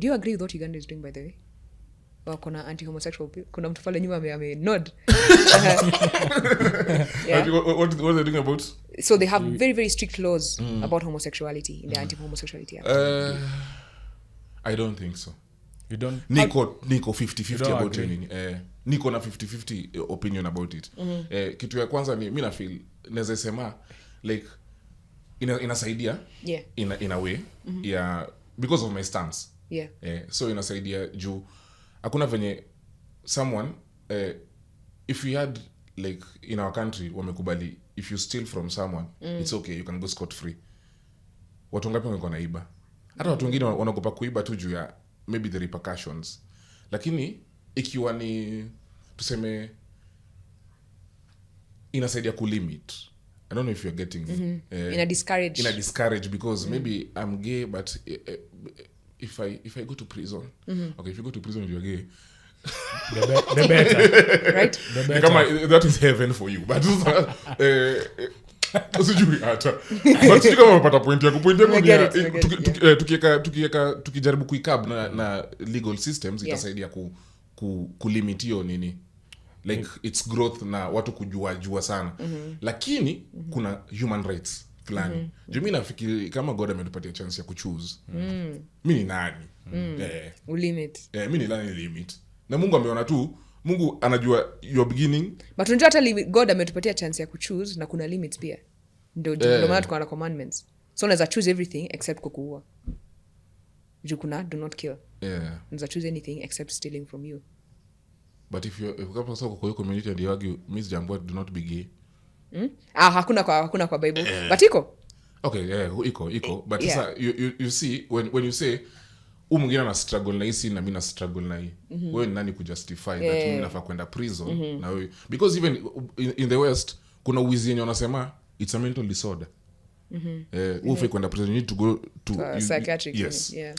do you agree with what Uganda is doing, by the way? Kuna anti-homosexual, kuna mtu pale nyuma ame nod. Yeah. What are they doing about? So they have very, very strict laws about homosexuality in the anti-homosexuality act. I don't think so. You don't? Niko 50-50 about agree? Niko na 50-50 opinion about it. Kitu ya kwanza ni mimi na feel naweza sema like inasaidia in a way yeah, because of my stance. Yeah. So inasaidia juu hakuna venye someone if we had like in our country wamekubali if you steal from someone it's okay, you can go scot free. Watu ngapi wangekuwa naiba? Hata watu wengine wanaogopa kuiba tu juu ya maybe the repercussions. Lakini ikiwa ni tuseme inasaidia ku limit. I don't know if you're getting in a discourage because maybe I'm gay but if I go to prison okay, if you go to prison if you're gay the better. Right? The better. Kama that is heaven for you but usijui hata but sisi kama unapata point yako tukijaribu kuikab na legal systems itasaidia ku limit hiyo nini like its growth na watu kujua sana lakini kuna human rights fulani mimi nafikiri kama God ametupatia chance ya kuchoose mimi ni nani limit mimi ni nani limit na Mungu ameona tu Mungu anajua your beginning but unajua hata God ametupatia chance ya kuchoose na kuna limits pia ndio maana tuko na commandments so unaweza choose everything except kukuua juu kuna do not kill unaweza choose anything except stealing from you but if kama sasa kwa community and you argue miss jambo do not be gay hakuna kwa Bible but iko okay iko but sasa you see when you say mwingine ana struggle na hisi na mimi na struggle na hii wewe ni nani kujustify that mimi nafaa kwenda prison na wewe because even in the west kuna uwizi yenye wanasema it's a mental disorder ufai kwenda prison, you need to go to psychiatric yes yeah